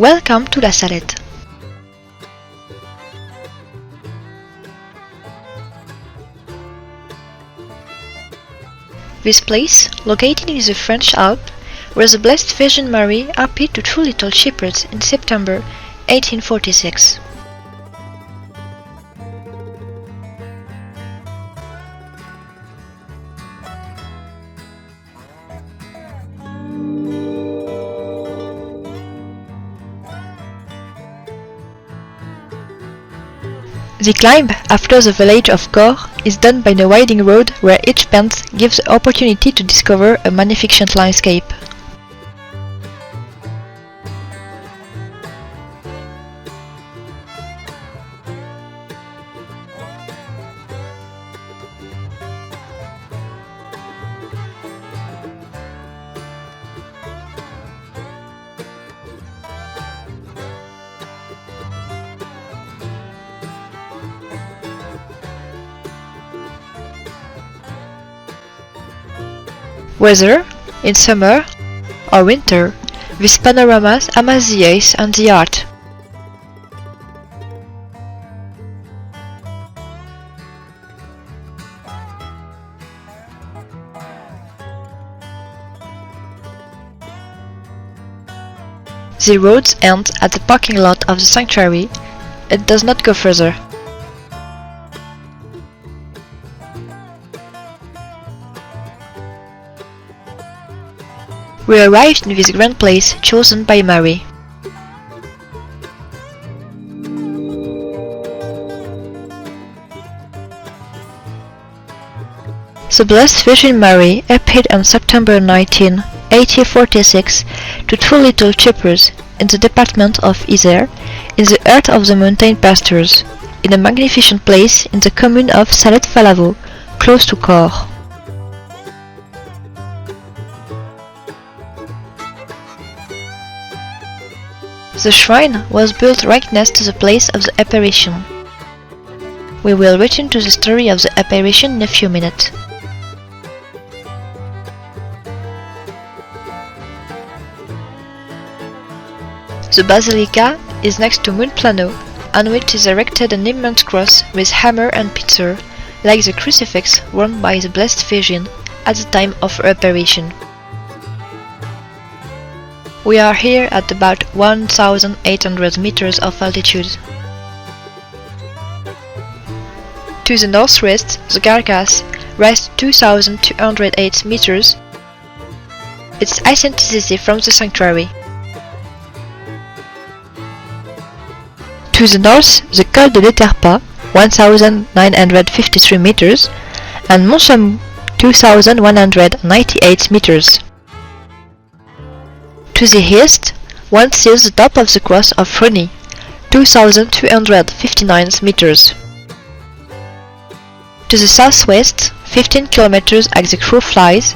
Welcome to la Salette. This place, located in the French Alps, where the Blessed Virgin Mary appeared to two little shepherds in September 1846. The climb after the village of Keefe is done by a winding road where each bend gives the opportunity to discover a magnificent landscape. Whether in summer or winter, these panoramas amaze the eyes and the heart. The roads end at the parking lot of the sanctuary. It does not go further. We arrived in this grand place chosen by Mary. The Blessed Virgin Mary appeared on September 19, 1846 to two little shepherds in the department of Isère, in the heart of the mountain pastures, in a magnificent place in the commune of Salette, close to Keefe. The shrine was built right next to the place of the apparition. We will return to the story of the apparition in a few minutes. The basilica is next to Mount Plano, on which is erected an immense cross with hammer and pitcher, like the crucifix worn by the Blessed Virgin at the time of her apparition. We are here at about 1,800 meters of altitude. To the northwest, the carcass rises 2,208 meters. Its authenticity from the sanctuary. To the north, the Col de l'Éterpas, 1,953 meters, and Mont Chamoux, 2,198 meters. To the east, one sees the top of the cross of Rony, 2,259 meters. To the southwest, 15 kilometers as the crow flies,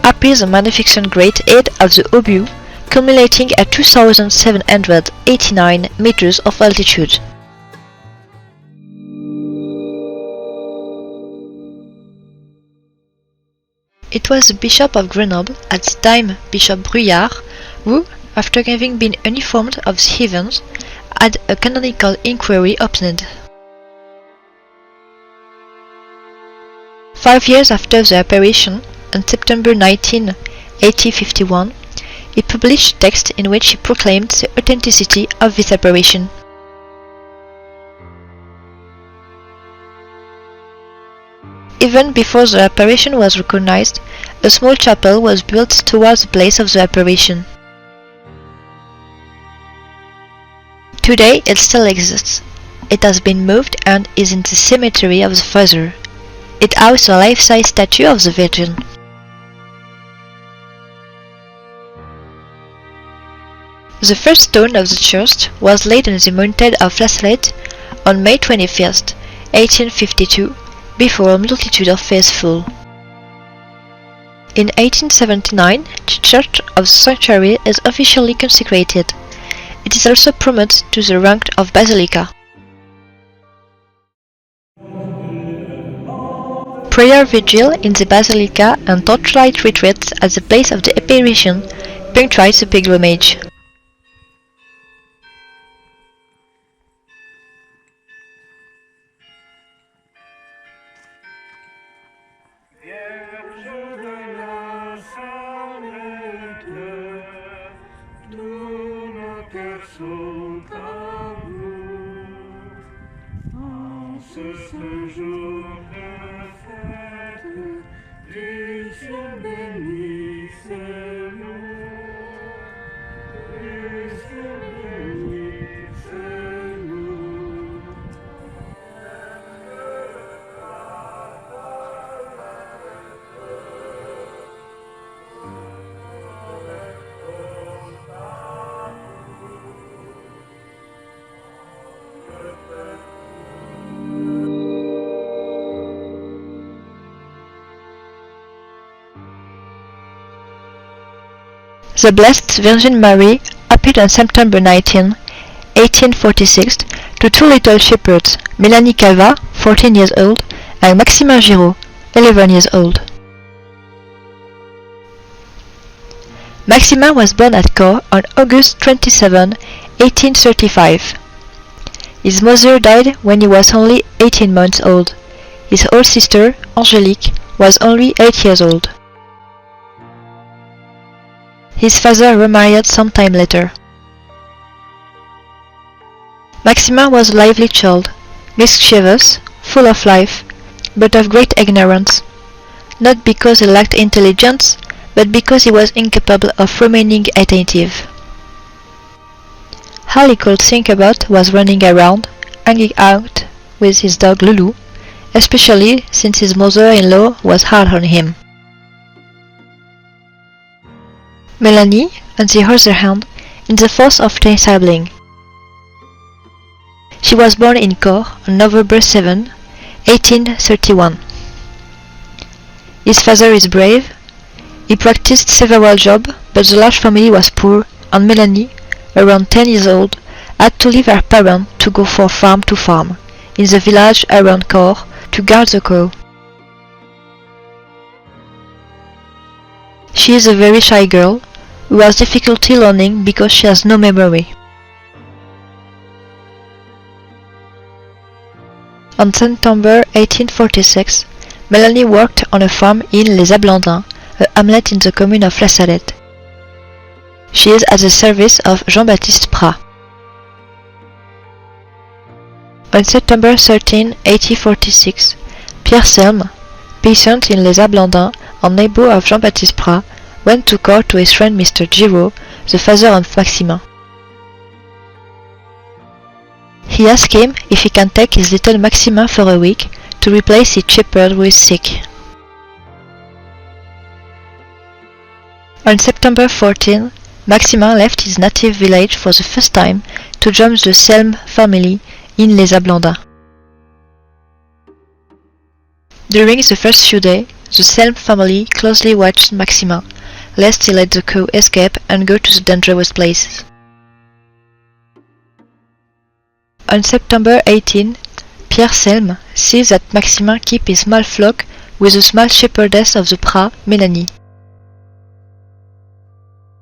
appears the magnificent great head of the Obus, culminating at 2,789 meters of altitude. It was the Bishop of Grenoble, at the time Bishop Bruyard, who, after having been uninformed of the events, had a canonical inquiry opened. 5 years after the apparition, on September 19, 1851, he published a text in which he proclaimed the authenticity of this apparition. Even before the apparition was recognized, a small chapel was built towards the place of the apparition. Today it still exists. It has been moved and is in the cemetery of the Father. It houses a life-size statue of the Virgin. The first stone of the church was laid on the mountain of La Salette on May 21, 1852, before a multitude of faithful. In 1879, the Church of the Sanctuary is officially consecrated. It is also promoted to the rank of basilica. Prayer vigil in the basilica and torchlight retreats at the place of the apparition punctuate the pilgrimage. de la Salette, tous nos cœurs sont à vous. En ce jour de fête, du ciel bénissez-nous. Du ciel bénissez-nous. The Blessed Virgin Mary appeared on September 19, 1846, to two little shepherds, Mélanie Calva, 14 years old, and Maximin Giraud, 11 years old. Maximin was born at Caen on August 27, 1835. His mother died when he was only 18 months old. His older sister, Angélique, was only 8 years old. His father remarried some time later. Maximin was a lively child, mischievous, full of life, but of great ignorance, not because he lacked intelligence, but because he was incapable of remaining attentive. All he could think about was running around, hanging out with his dog Lulu, especially since his mother-in-law was hard on him. Mélanie, on the other hand, is the fourth of 10 siblings. She was born in Caen on November 7, 1831. His father is brave. He practiced several jobs, but the large family was poor, and Mélanie, around 10 years old, had to leave her parents to go from farm to farm, in the village around Caen, to guard the cow. She is a very shy girl, who has difficulty learning because she has no memory. On September 1846, Mélanie worked on a farm in Les Ablandins, a hamlet in the commune of La Salette. She is at the service of Jean-Baptiste Prat. On September 13, 1846, Pierre Selme, peasant in Les Ablandins and neighbor of Jean-Baptiste Prat, went to court to his friend Mr. Giraud, the father of Maximin. He asked him if he can take his little Maximin for a week to replace his shepherd who is sick. On September 14, Maximin left his native village for the first time to join the Selme family in Les Ablandins. During the first few days, the Selme family closely watched Maximin, lest he let the cow escape and go to the dangerous places. On September 18, Pierre Selme sees that Maximin keeps his small flock with the small shepherdess of the Prat, Mélanie.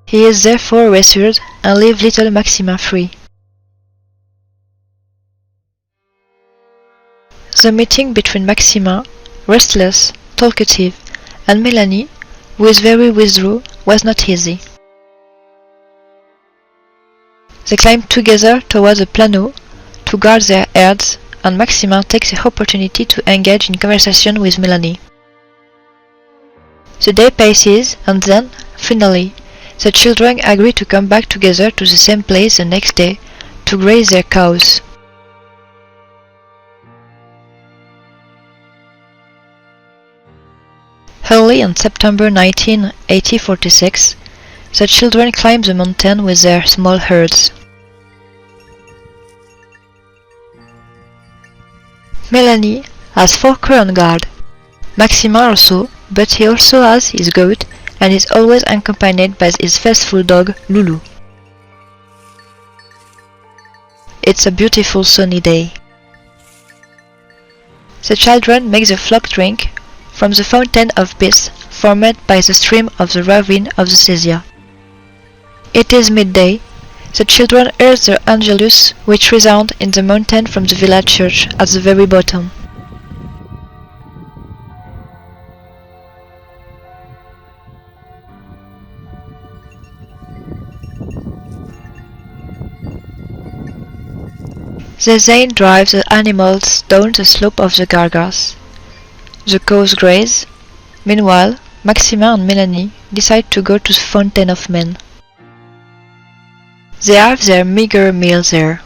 He is therefore reassured and leaves little Maximin free. The meeting between Maximin, restless, talkative, and Mélanie, who is very withdrawn, was not easy. They climb together towards the piano to guard their herds, and Maximin takes the opportunity to engage in conversation with Mélanie. The day passes, and then, finally, the children agree to come back together to the same place the next day to graze their cows. Early on September 19, 1846, the children climb the mountain with their small herds. Mélanie has 4 crows on guard, Maximin also, but he also has his goat and is always accompanied by his faithful dog Lulu. It's a beautiful sunny day. The children make the flock drink from the fountain of peace formed by the stream of the ravine of the Sesia. It is midday. The children hear the Angelus which resound in the mountain from the village church at the very bottom. They then drive the animals down the slope of the gargas. The cows graze. Meanwhile, Maxima and Melanie decide to go to the Fountain of Men. They have their meager meal there,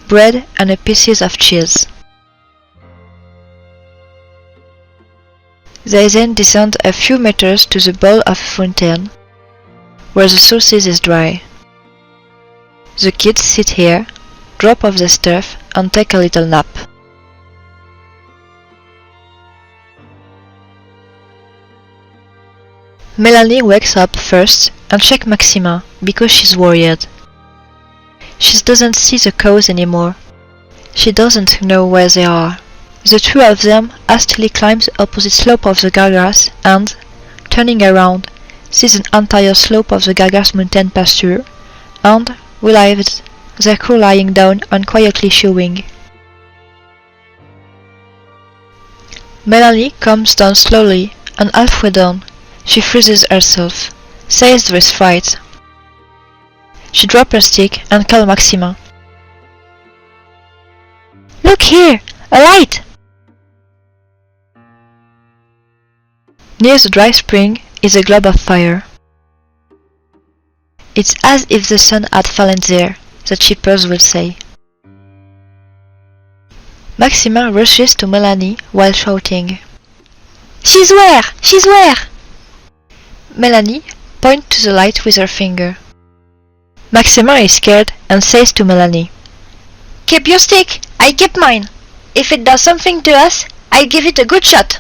bread and a pieces of cheese. They then descend a few meters to the bowl of a fountain, where the sauces is dry. The kids sit here, drop off the stuff and take a little nap. Melanie wakes up first and checks Maxima because she's worried. She doesn't see the cows anymore. She doesn't know where they are. The two of them hastily climb the opposite slope of the gargas and, turning around, see the entire slope of the gargas mountain pasture and realize their crew lying down and quietly chewing. Melanie comes down slowly and halfway down, she freezes herself, says there is fright. She drops her stick and calls Maxima. "Look here! A light!" Near the dry spring is a globe of fire. It's as if the sun had fallen there, the shepherds will say. Maxima rushes to Melanie while shouting, "She's where? She's where?" Melanie points to the light with her finger. Maxima is scared and says to Melanie, "Keep your stick, I keep mine. If it does something to us, I'll give it a good shot."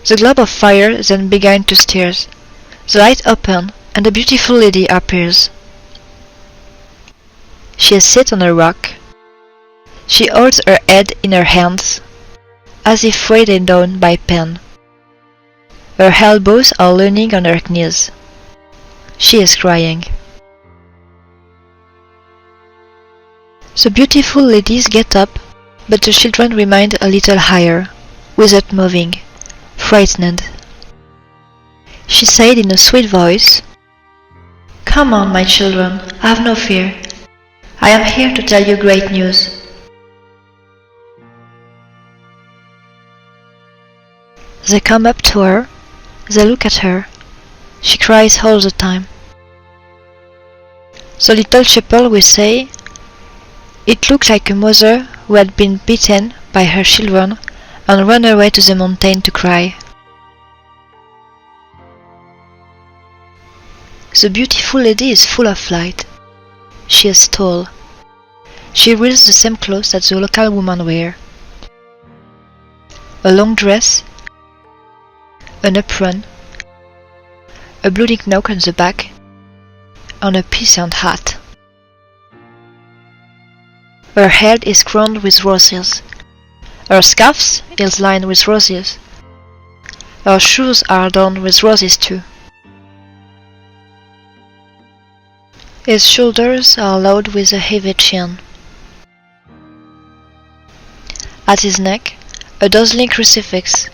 The globe of fire then began to stir. The light opens and a beautiful lady appears. She is seated on a rock. She holds her head in her hands, as if weighted down by pain. Her elbows are leaning on her knees. She is crying. The beautiful ladies get up, but the children remain a little higher, without moving, frightened. She said in a sweet voice, "Come on, my children, have no fear. I am here to tell you great news." They come up to her, they look at her. She cries all the time. The little shepherd will say, "It looked like a mother who had been beaten by her children and run away to the mountain to cry." The beautiful lady is full of light. She is tall. She wears the same clothes that the local women wear. A long dress, an apron, a bloody knock on the back, and a peasant hat. Her head is crowned with roses. Her scarf is lined with roses. Her shoes are adorned with roses too. His shoulders are loaded with a heavy chain. At his neck, a dazzling crucifix,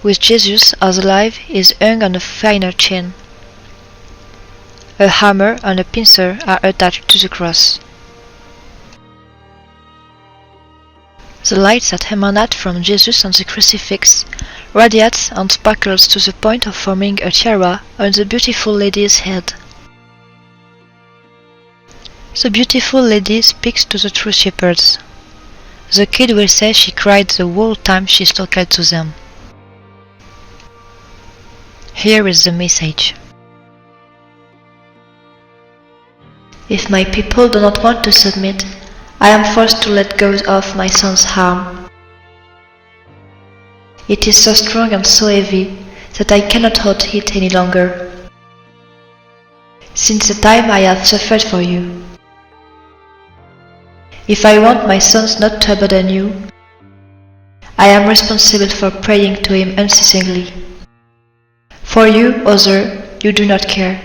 with Jesus as alive, is hung on a finer chain. A hammer and a pincer are attached to the cross. The light that emanates from Jesus on the crucifix radiates and sparkles to the point of forming a tiara on the beautiful lady's head. The beautiful lady speaks to the two shepherds. The kid will say she cried the whole time she talked to them. Here is the message. If my people do not want to submit, I am forced to let go of my son's arm. It is so strong and so heavy that I cannot hold it any longer. Since the time I have suffered for you, if I want my sons not to abandon you, I am responsible for praying to him unceasingly. For you, other, you do not care.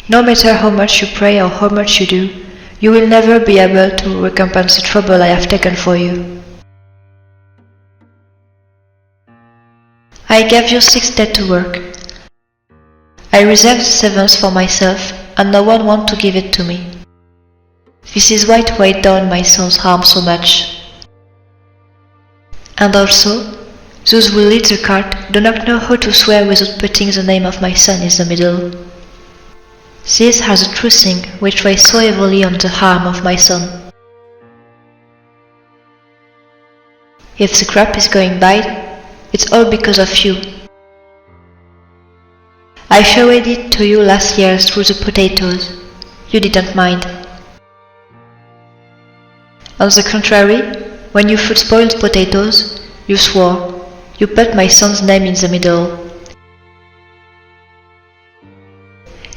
No matter how much you pray or how much you do, you will never be able to recompense the trouble I have taken for you. I gave you 6 days to work. I reserved the 7th for myself, and no one wants to give it to me. This is what weighed down my son's arm so much. And also, those who lead the cart do not know how to swear without putting the name of my son in the middle. These are the true things which weigh so heavily on the arm of my son. If the crop is going bad, it's all because of you. I showed it to you last year through the potatoes. You didn't mind. On the contrary, when you food spoiled potatoes, you swore. You put my son's name in the middle.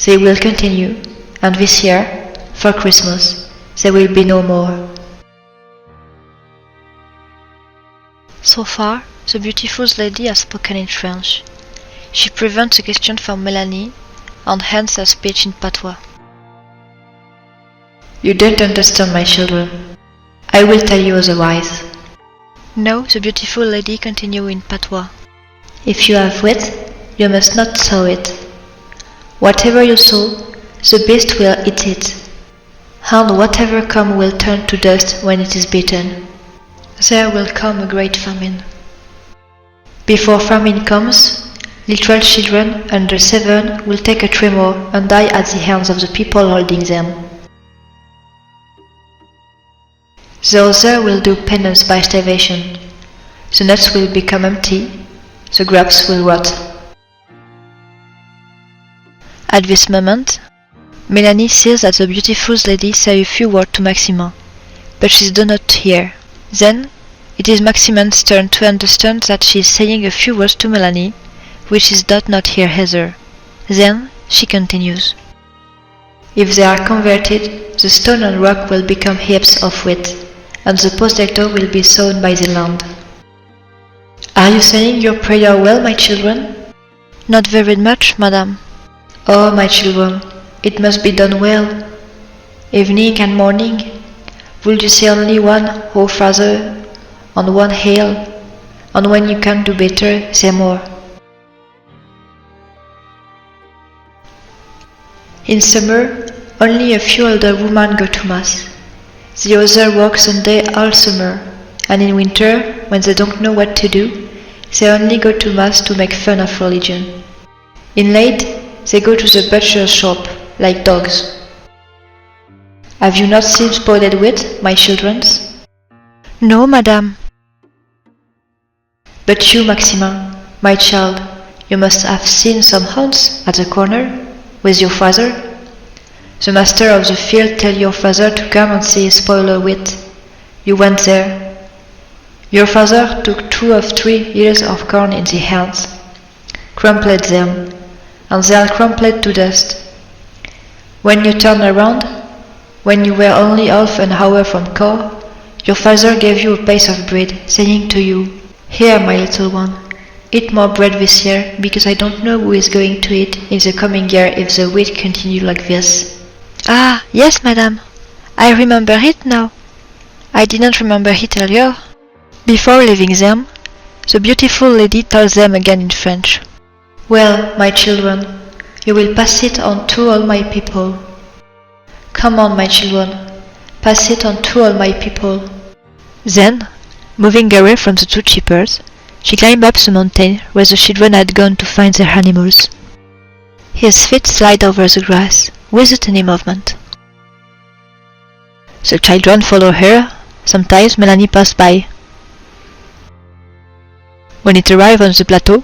They will continue, and this year, for Christmas, there will be no more. So far, the beautiful lady has spoken in French. She prevents a question from Melanie and ends her speech in patois. You don't understand, my children. I will tell you otherwise. No, the beautiful lady continued in patois. If you have wit, you must not sow it. Whatever you sow, the beast will eat it, and whatever comes will turn to dust when it is beaten. There will come a great famine. Before famine comes, little children under 7 will take a tremor and die at the hands of the people holding them. The other will do penance by starvation. The nuts will become empty, the grapes will rot. At this moment, Melanie sees that the beautiful lady say a few words to Maximin, but she does not hear. Then, it is Maximin's turn to understand that she is saying a few words to Melanie, which she does not hear either. Then, she continues. If they are converted, the stone and rock will become heaps of wheat, and the potato will be sown by the land. Are you saying your prayer well, my children? Not very much, madame. Oh, my children, it must be done well. Evening and morning, will you say only one "Oh Father" and one "Hail," and when you can do better, say more. In summer, only a few older women go to Mass. The others work Sunday all summer, and in winter, when they don't know what to do, they only go to Mass to make fun of religion. In late, they go to the butcher's shop, like dogs. Have you not seen spoiled wheat, my children? No, madame. But you, Maximin, my child, you must have seen some hounds at the corner, with your father. The master of the field tell your father to come and see spoiled wheat. You went there. Your father took 2 or 3 ears of corn in the hands, crumpled them, and they are crumpled to dust. When you turned around, when you were only half an hour from core, your father gave you a piece of bread, saying to you, "Here, my little one, eat more bread this year, because I don't know who is going to eat in the coming year if the wheat continue like this." Ah, yes, madame. I remember it now. I didn't remember it earlier. Before leaving them, the beautiful lady tells them again in French. Well, my children, you will pass it on to all my people. Come on, my children, pass it on to all my people. Then, moving away from the 2 shepherds, she climbed up the mountain where the children had gone to find their animals. His feet slide over the grass, without any movement. The children follow her. Sometimes Melanie passed by. When it arrived on the plateau,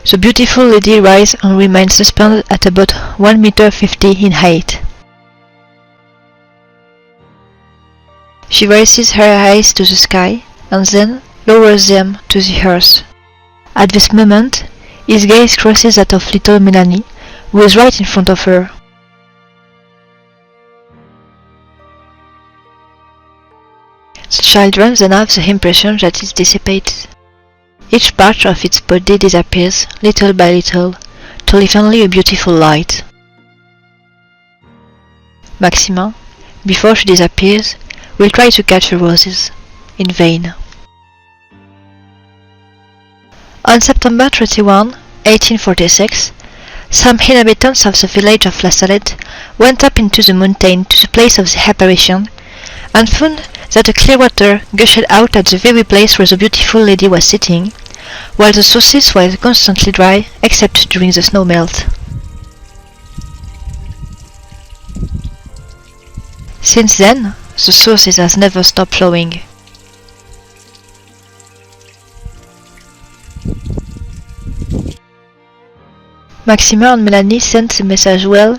the beautiful lady rises and remains suspended at about 1.50 m in height. She raises her eyes to the sky and then lowers them to the earth. At this moment, his gaze crosses that of little Melanie, who is right in front of her. The children then have the impression that it dissipates. Each part of its body disappears, little by little, to leave only a beautiful light. Maximin, before she disappears, will try to catch the roses. In vain. On September 31, 1846, some inhabitants of the village of Salette went up into the mountain to the place of the apparition and found that the clear water gushed out at the very place where the beautiful lady was sitting, while the sources were constantly dry except during the snow melt. Since then, the sources has never stopped flowing. Maxima and Melanie sent the message well,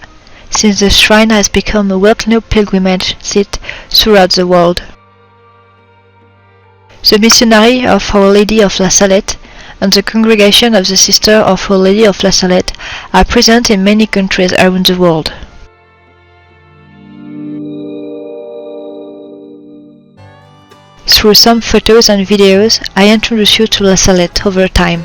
since the shrine has become a world-renowned pilgrimage site throughout the world. The missionary of Our Lady of La Salette and the congregation of the Sisters of Our Lady of La Salette are present in many countries around the world. Through some photos and videos, I introduce you to La Salette over time.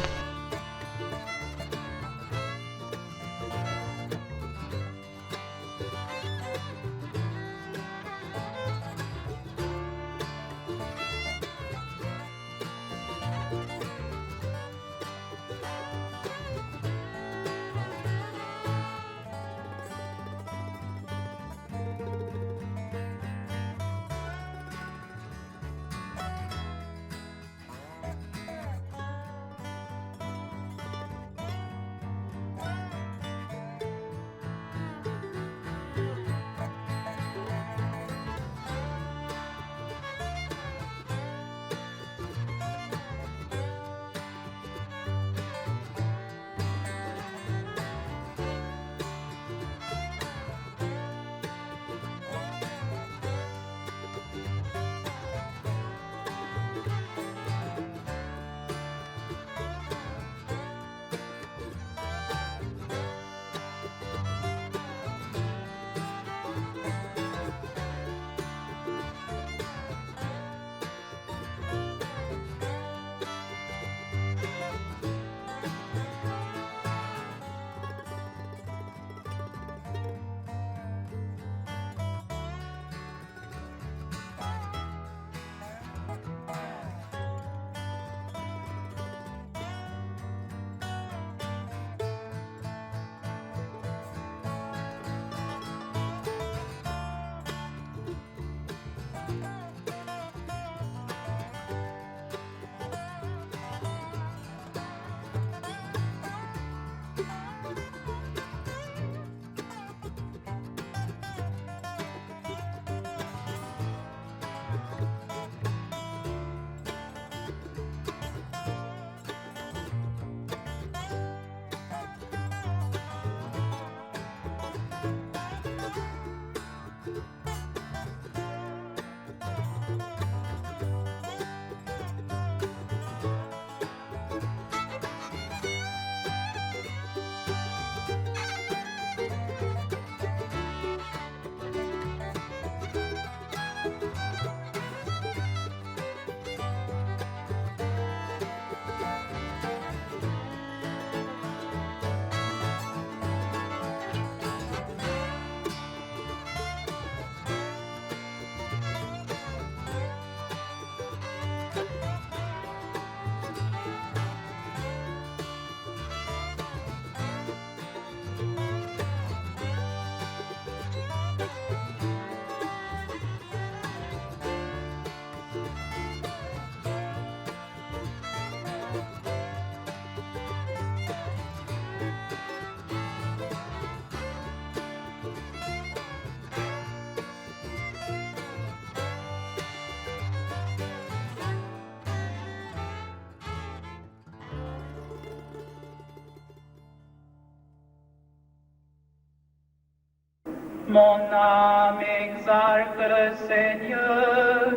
Mon âme exalte le Seigneur,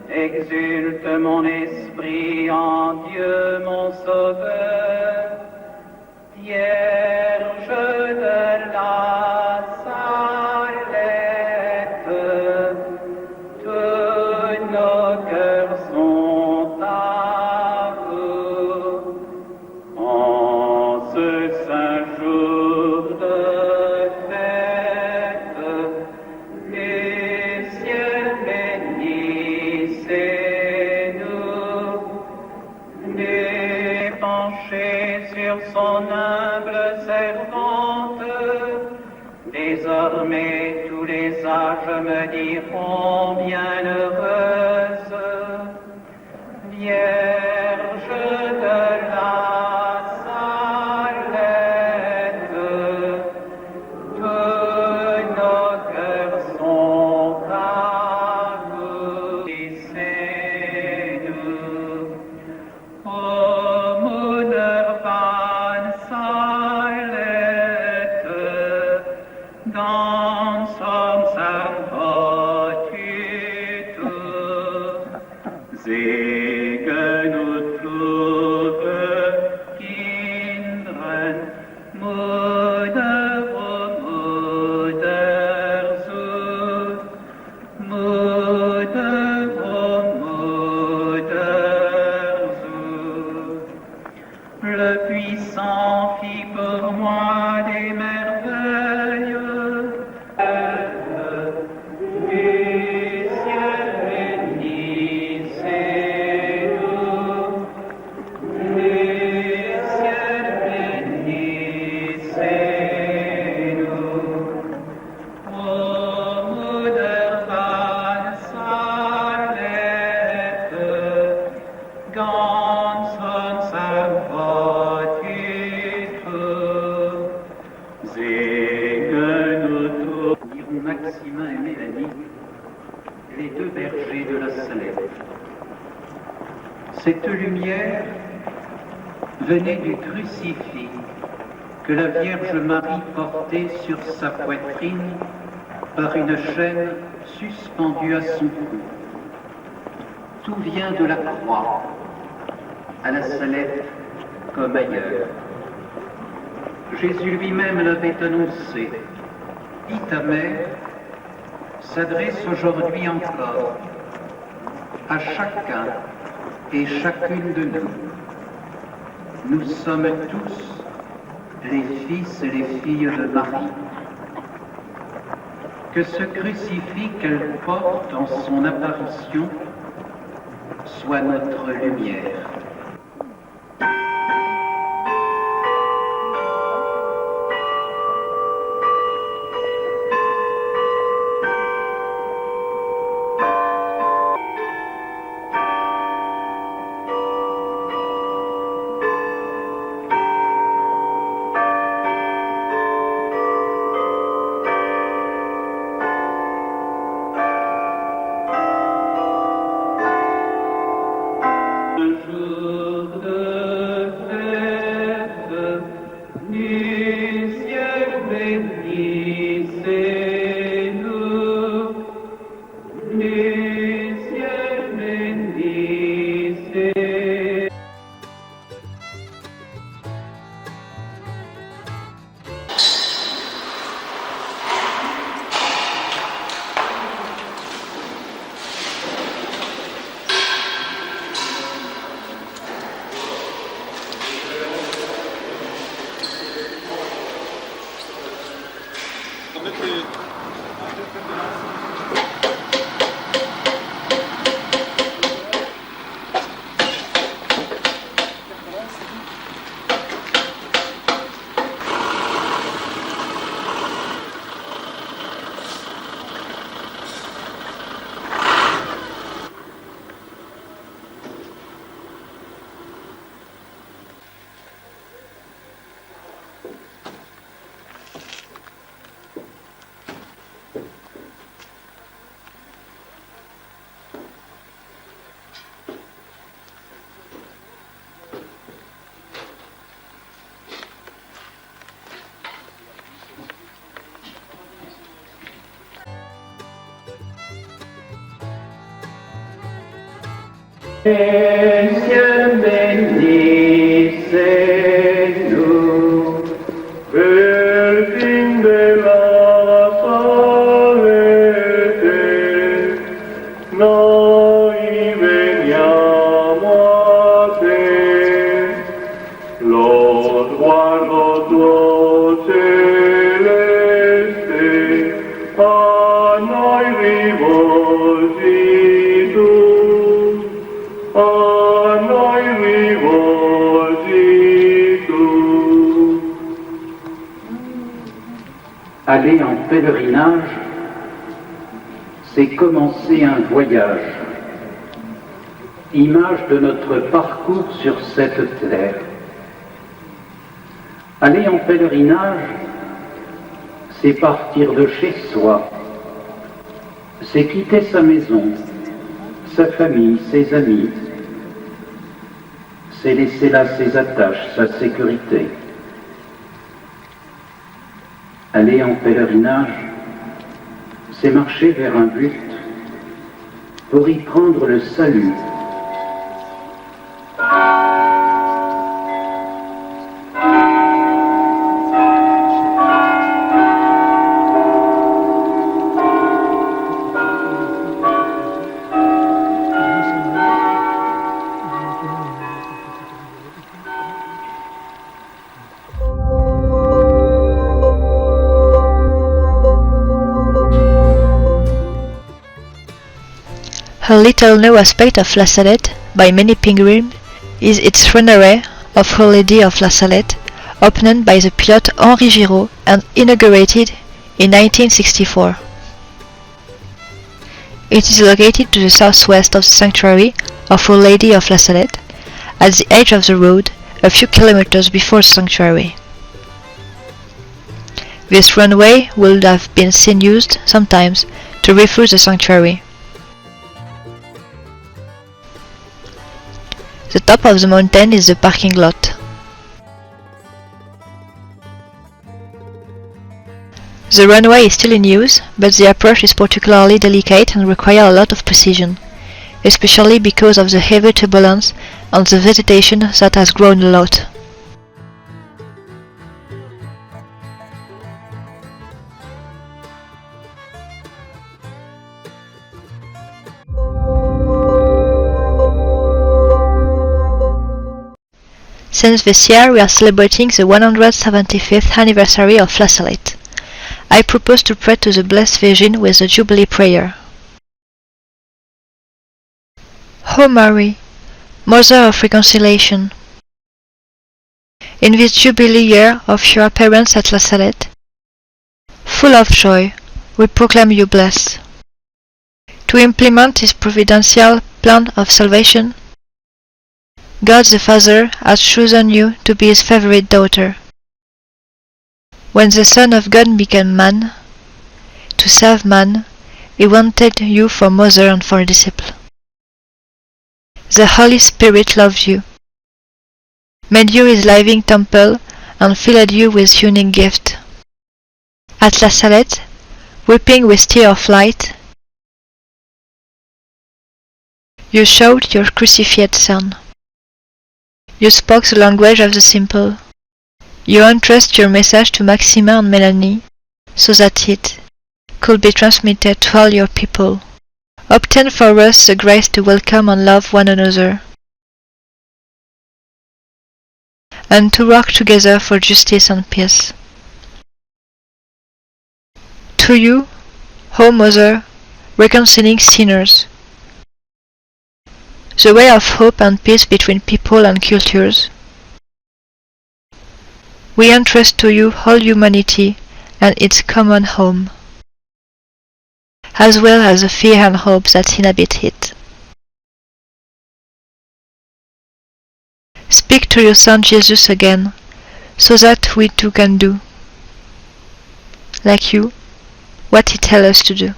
exulte mon esprit en Dieu mon Sauveur. Vierge de la Salette, tous nos cœurs sont à vous. En ce saint jour de fête, du ciel bénissez-nous, nez penché sur son humble servante, désormais tous les âges me diront bienheureuse, Vierge de la Salette, tous nos cœurs sont à vous. Laissez-nous, ô mon urbaine Salette, dans son servitude, et que nous trouve kinderen, moeder, moeders, moeder, moeders. Le puissant fit pour moi des merveilles. Du ciel bénissez-nous, du ciel bénissez-nous. Ô moeder van Salette, ganz uns erwartet, segne-nous. Diront Maximin et Mélanie, les deux bergers de la Salette. Cette lumière venait du crucifix que la Vierge Marie portait sur sa poitrine par une chaîne suspendue à son cou. Tout vient de la croix, à la Salette comme ailleurs. Jésus lui-même l'avait annoncé. Dit ta mère s'adresse aujourd'hui encore à chacun et chacune de nous. Nous sommes tous les fils et les filles de Marie. Que ce crucifix qu'elle porte en son apparition soit notre lumière. Ciel bénissez-nous, Virgin de la Salette, noi veniamo a te, lo sguardo tuo celeste, a noi rivolgi tu, a noi rivolgi tu. aller en pèlerinage c'est commencer un voyage, image de notre parcours sur cette terre. Aller en pèlerinage, c'est partir de chez soi, c'est quitter sa maison, sa famille, ses amis, c'est laisser là ses attaches, sa sécurité. Aller en pèlerinage, c'est marcher vers un but pour y prendre le salut. A little-known aspect of La Salette by many pilgrims is its runway of Our Lady of La Salette, opened by the pilot Henri Giraud and inaugurated in 1964. It is located to the southwest of the sanctuary of Our Lady of La Salette, at the edge of the road, a few kilometers before the sanctuary. This runway would have been seen used sometimes to refuse the sanctuary. The top of the mountain is the parking lot. The runway is still in use, but the approach is particularly delicate and requires a lot of precision, especially because of the heavy turbulence and the vegetation that has grown a lot. Since this year we are celebrating the 175th anniversary of La Salette. I propose to pray to the Blessed Virgin with the Jubilee Prayer. O Mary, Mother of Reconciliation, in this Jubilee year of your appearance at La Salette, full of joy, we proclaim you blessed. To implement his providential plan of salvation, God the Father has chosen you to be his favorite daughter. When the Son of God became man, to serve man, he wanted you for mother and for disciple. The Holy Spirit loved you, made you his living temple, and filled you with unique gift. At La Salette, weeping with tears of light, you showed your crucified Son. You spoke the language of the simple. You entrusted your message to Maxima and Melanie, so that it could be transmitted to all your people. Obtain for us the grace to welcome and love one another, and to work together for justice and peace. To you, O Mother, reconciling sinners, the way of hope and peace between people and cultures, we entrust to you all humanity and its common home, as well as the fear and hope that inhabit it. Speak to your Son Jesus again, so that we too can do, like you, what he tells us to do.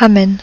Amen.